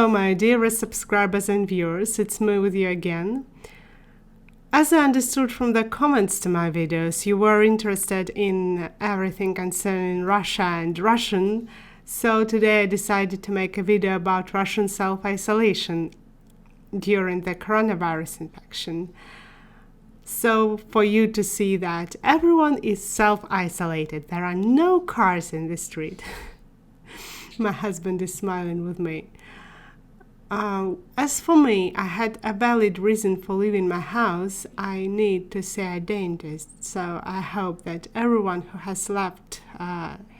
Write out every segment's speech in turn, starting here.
Hello my dearest subscribers and viewers, it's me with you again. As I understood from the comments to my videos, you were interested in everything concerning Russia and Russian, so today I decided to make a video about Russian self-isolation during the coronavirus infection. So for you to see that everyone is self-isolated, there are no cars in the street. My husband is smiling with me. As for me, I had a valid reason for leaving my house. I need to see a dentist, so I hope that everyone who has left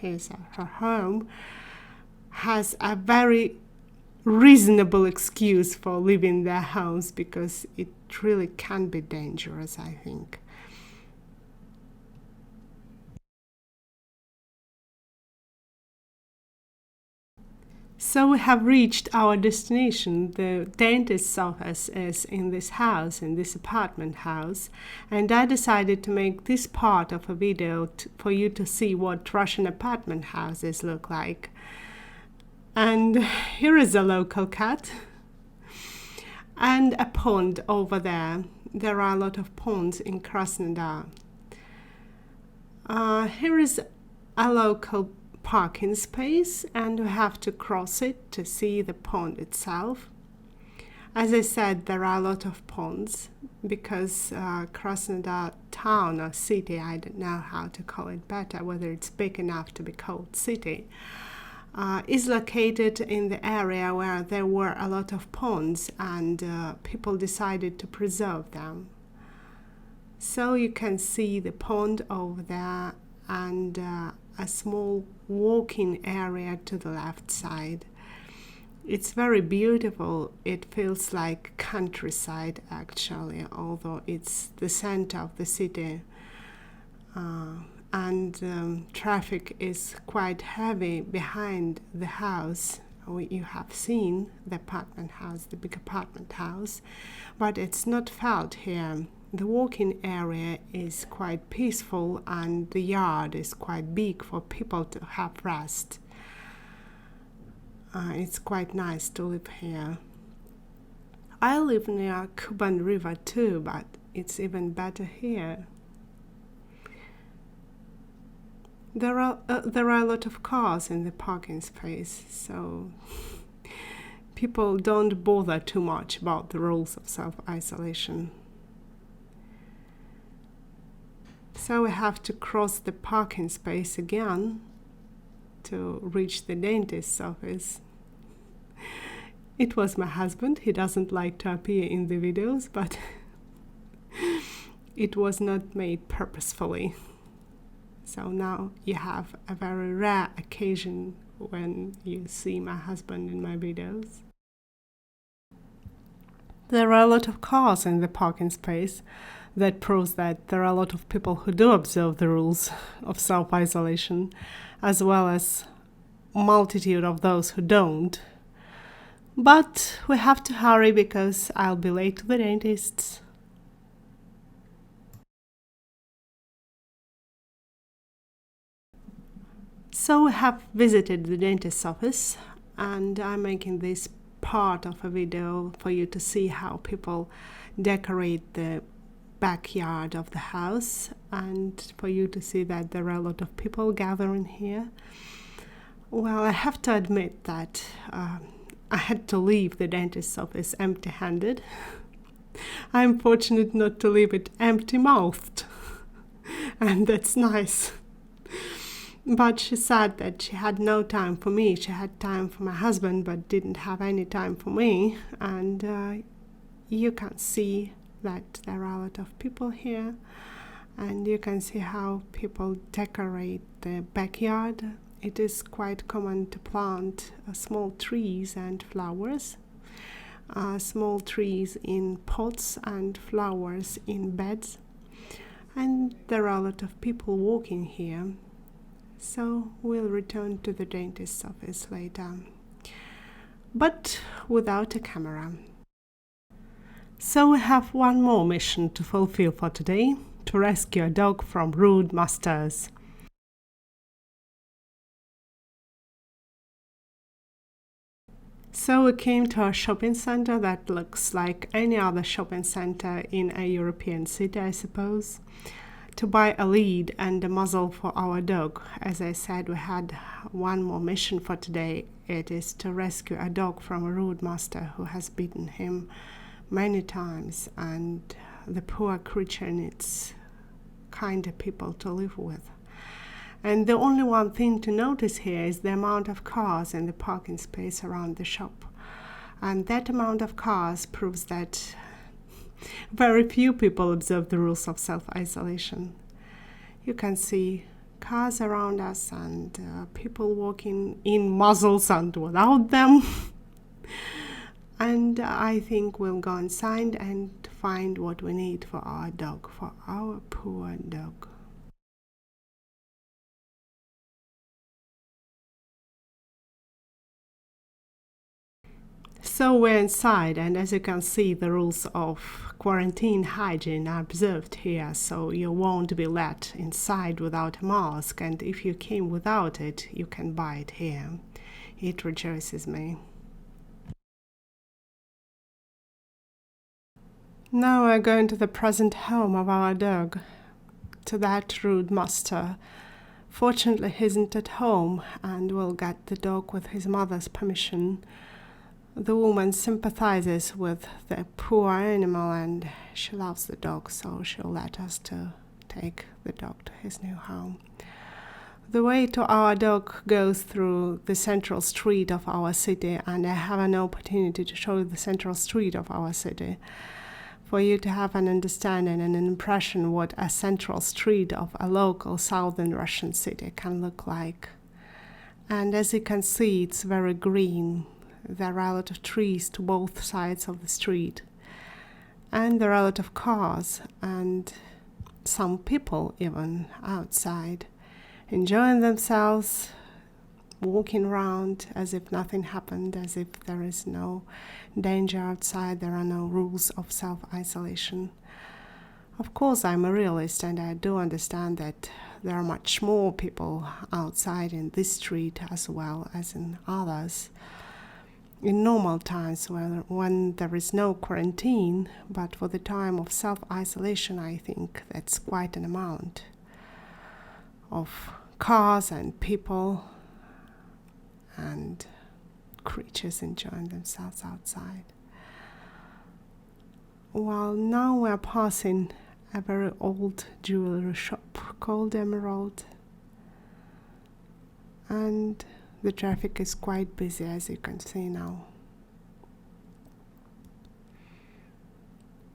his or her home has a very reasonable excuse for leaving their homes, because it really can be dangerous, I think. So we have reached our destination. The dentist's office is in this house, in this apartment house, and I decided to make this part of a video for you to see what Russian apartment houses look like. And here is a local cat and a pond over there. There are a lot of ponds in Krasnodar. Here is a local parking space, and we have to cross it to see the pond itself. As I said, there are a lot of ponds because Krasnodar town or city, I don't know how to call it better, whether it's big enough to be called city, is located in the area where there were a lot of ponds, and people decided to preserve them. So you can see the pond over there and a small walking area to the left side. It's very beautiful. It feels like countryside actually, although it's the center of the city. And traffic is quite heavy behind the house. You have seen the apartment house, the big apartment house, but it's not felt here. The walking area is quite peaceful, and the yard is quite big for people to have rest. It's quite nice to live here. I live near Kuban River too, but it's even better here. There are a lot of cars in the parking space, so people don't bother too much about the rules of self-isolation. So we have to cross the parking space again to reach the dentist's office. It was my husband. He doesn't like to appear in the videos, but it was not made purposefully. So now you have a very rare occasion when you see my husband in my videos. There are a lot of cars in the parking space. That proves that there are a lot of people who do observe the rules of self-isolation, as well as a multitude of those who don't. But we have to hurry because I'll be late to the dentist. So we have visited the dentist's office, and I'm making this part of a video for you to see how people decorate the backyard of the house, and for you to see that there are a lot of people gathering here. Well, I have to admit that I had to leave the dentist's office empty-handed. I'm fortunate not to leave it empty-mouthed, and that's nice. But she said that she had no time for me. She had time for my husband, but didn't have any time for me. And you can see that there are a lot of people here, and you can see how people decorate the backyard. It is quite common to plant small trees and flowers, small trees in pots and flowers in beds, and there are a lot of people walking here. So we'll return to the dentist's office later, but without a camera. So we have one more mission to fulfill for today, to rescue a dog from rude masters. So we came to a shopping center that looks like any other shopping center in a European city, I suppose, to buy a lead and a muzzle for our dog. As I said, we had one more mission for today. It is to rescue a dog from a rude master who has beaten him many times, and the poor creature needs kinder people to live with. And the only one thing to notice here is the amount of cars in the parking space around the shop. And that amount of cars proves that very few people observe the rules of self-isolation. You can see cars around us and people walking in muzzles and without them. And I think we'll go inside and find what we need for our dog, for our poor dog. So we're inside, and as you can see, the rules of quarantine hygiene are observed here, so you won't be let inside without a mask, and if you came without it, you can buy it here. It rejoices me. Now we're going to the present home of our dog, to that rude master. Fortunately, he isn't at home, and we'll get the dog with his mother's permission. The woman sympathizes with the poor animal and she loves the dog, so she'll let us to take the dog to his new home. The way to our dog goes through the central street of our city, and I have an opportunity to show you the central street of our city for you to have an understanding and an impression what a central street of a local southern Russian city can look like. And as you can see, it's very green. There are a lot of trees to both sides of the street, and there are a lot of cars and some people even outside enjoying themselves, walking around as if nothing happened, as if there is no danger outside, there are no rules of self-isolation. Of course, I'm a realist and I do understand that there are much more people outside in this street as well as in others. In normal times when there is no quarantine, but for the time of self-isolation, I think that's quite an amount of cars and people and creatures enjoying themselves outside. Well, now we're passing a very old jewelry shop called Emerald, and the traffic is quite busy, as you can see now.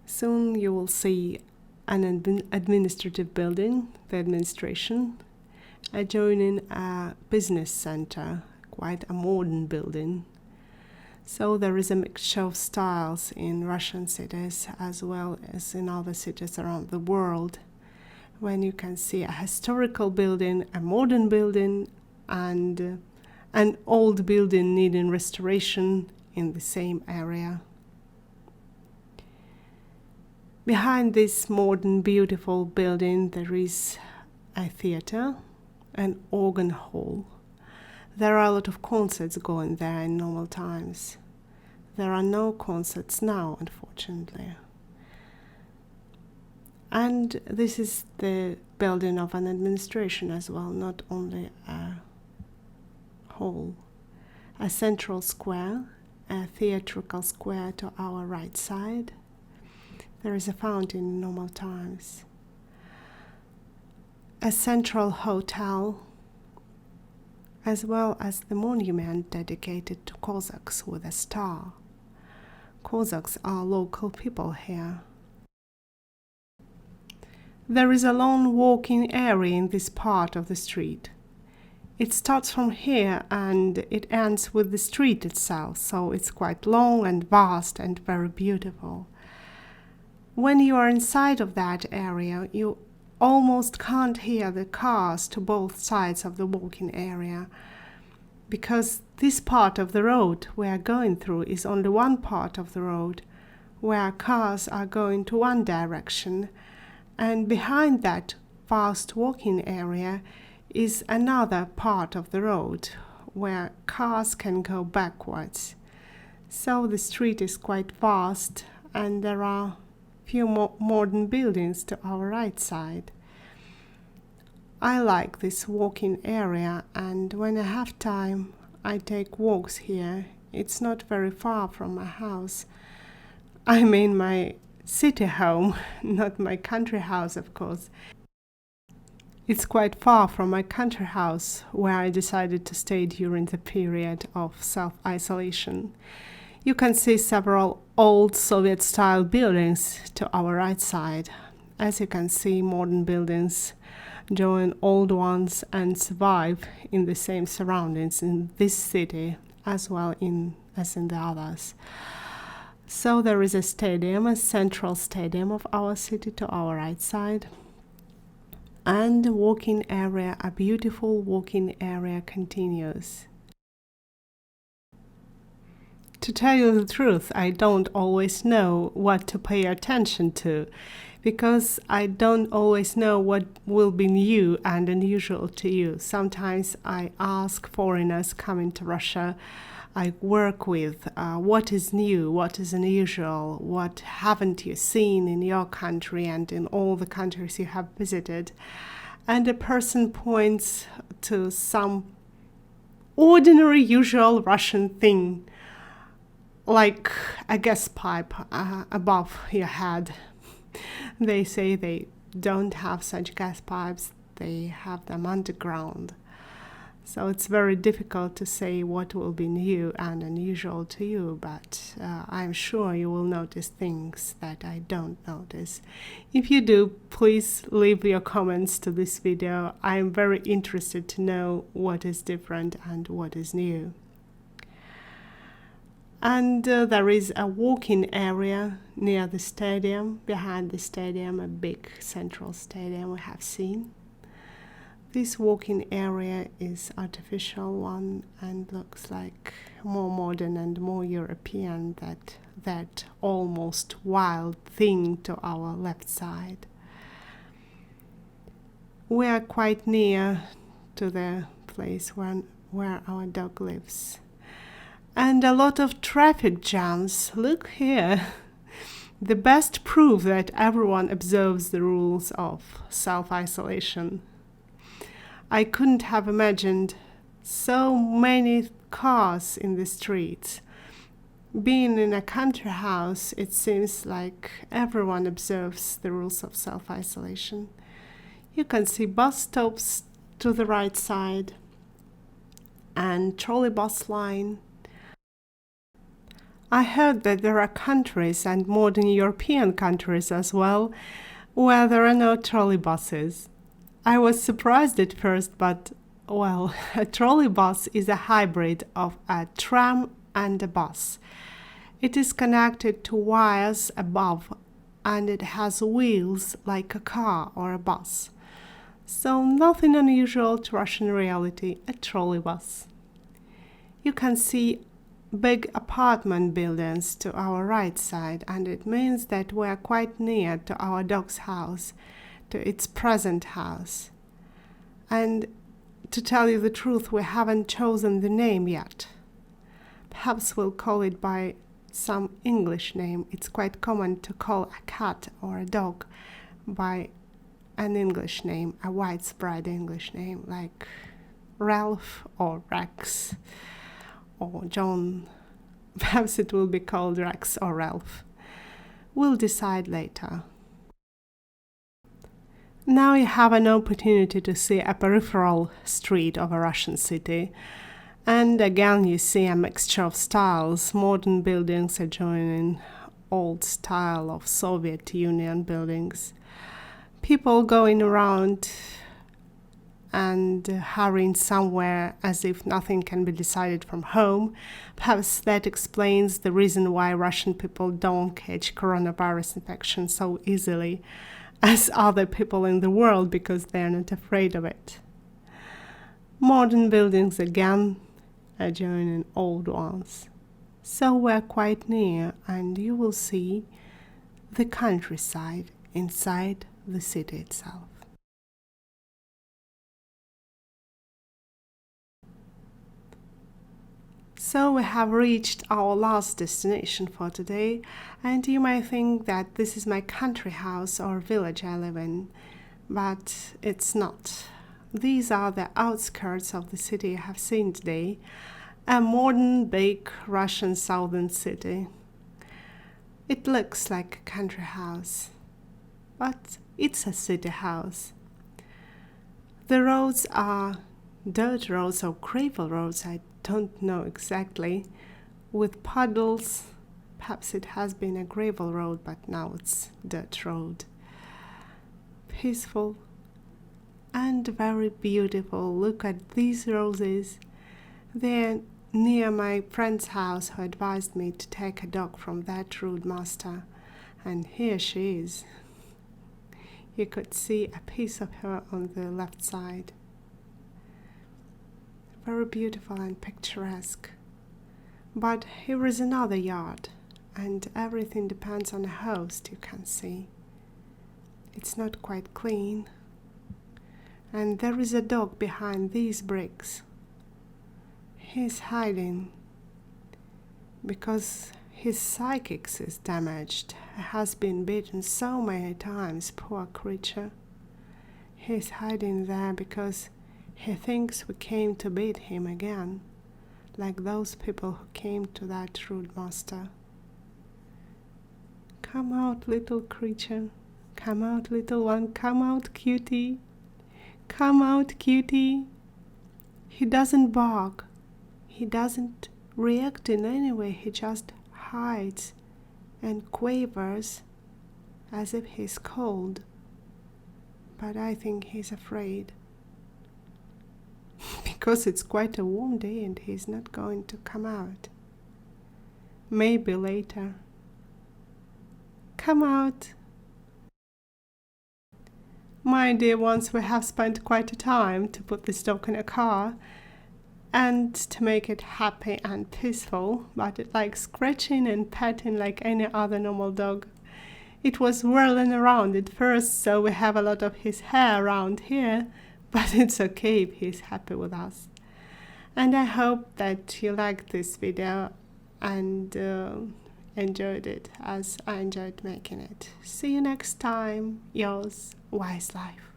Soon you will see an administrative building, the administration, adjoining a business center, quite a modern building. So there is a mixture of styles in Russian cities as well as in other cities around the world, when you can see a historical building, a modern building, and an old building needing restoration in the same area. Behind this modern, beautiful building, there is a theater, an organ hall. There are a lot of concerts going there in normal times. There are no concerts now, unfortunately. And this is the building of an administration as well, not only a hall. A central square, a theatrical square to our right side. There is a fountain in normal times. A central hotel, as well as the monument dedicated to Cossacks with a star. Cossacks are local people here. There is a long walking area in this part of the street. It starts from here and it ends with the street itself, so it's quite long and vast and very beautiful. When you are inside of that area, you almost can't hear the cars to both sides of the walking area, because this part of the road we are going through is only one part of the road where cars are going to one direction, and behind that vast walking area is another part of the road where cars can go backwards. So the street is quite vast and there are few modern buildings to our right side. I like this walking area, and when I have time I take walks here. It's not very far from my house. I mean my city home, not my country house, of course. It's quite far from my country house, where I decided to stay during the period of self-isolation. You can see several old Soviet-style buildings to our right side. As you can see, modern buildings join old ones and survive in the same surroundings in this city as well as in the others. So there is a stadium, a central stadium of our city to our right side. And the walking area, a beautiful walking area, continues. To tell you the truth, I don't always know what to pay attention to, because I don't always know what will be new and unusual to you. Sometimes I ask foreigners coming to Russia I work with, what is new, what is unusual, what haven't you seen in your country and in all the countries you have visited. And a person points to some ordinary, usual Russian thing, like a gas pipe above your head. They say they don't have such gas pipes, they have them underground. So it's very difficult to say what will be new and unusual to you, but I'm sure you will notice things that I don't notice. If you do, please leave your comments to this video. I'm very interested to know what is different and what is new. And there is a walking area near the stadium, behind the stadium, a big central stadium we have seen. This walking area is artificial one and looks like more modern and more European than that almost wild thing to our left side. We are quite near to the place where our dog lives. And a lot of traffic jams. Look here. The best proof that everyone observes the rules of self-isolation. I couldn't have imagined so many cars in the streets. Being in a country house, it seems like everyone observes the rules of self-isolation. You can see bus stops to the right side and trolley bus line. I heard that there are countries, and modern European countries as well, where there are no trolley buses. I was surprised at first, but, well, a trolley bus is a hybrid of a tram and a bus. It is connected to wires above, and it has wheels like a car or a bus. So nothing unusual to Russian reality, a trolley bus. You can see big apartment buildings to our right side, and it means that we are quite near to our dog's house, to its present house. And to tell you the truth, we haven't chosen the name yet. Perhaps we'll call it by some English name. It's quite common to call a cat or a dog by an English name, a widespread English name, like Ralph or Rex or John. Perhaps it will be called Rex or Ralph. We'll decide later. Now you have an opportunity to see a peripheral street of a Russian city. And again you see a mixture of styles, modern buildings adjoining old style of Soviet Union buildings. People going around and hurrying somewhere as if nothing can be decided from home. Perhaps that explains the reason why Russian people don't catch coronavirus infection so easily as other people in the world, because they're not afraid of it. Modern buildings again adjoining old ones. So we're quite near, and you will see the countryside inside the city itself. So we have reached our last destination for today, and you might think that this is my country house or village I live in, but it's not. These are the outskirts of the city I have seen today, a modern, big Russian southern city. It looks like a country house, but it's a city house. The roads are dirt roads or gravel roads, I don't know exactly, with puddles. Perhaps it has been a gravel road, but now it's dirt road. Peaceful and very beautiful. Look at these roses. They're near my friend's house who advised me to take a dog from that rude master. And here she is. You could see a piece of her on the left side. Very beautiful and picturesque. But here is another yard, and everything depends on the host, you can see. It's not quite clean. And there is a dog behind these bricks. He's hiding because his psychics is damaged. He has been beaten so many times, poor creature. He's hiding there because he thinks we came to beat him again, like those people who came to that rude master. Come out, little creature. Come out, little one. Come out, cutie. Come out, cutie. He doesn't bark. He doesn't react in any way. He just hides and quavers as if he's cold. But I think he's afraid. Because it's quite a warm day and he's not going to come out. Maybe later. Come out. My dear ones, we have spent quite a time to put this dog in a car and to make it happy and peaceful, but it likes scratching and petting like any other normal dog. It was whirling around at first, so we have a lot of his hair around here, but it's okay if he's happy with us. And I hope that you liked this video and enjoyed it as I enjoyed making it. See you next time. Yours, Wise Life.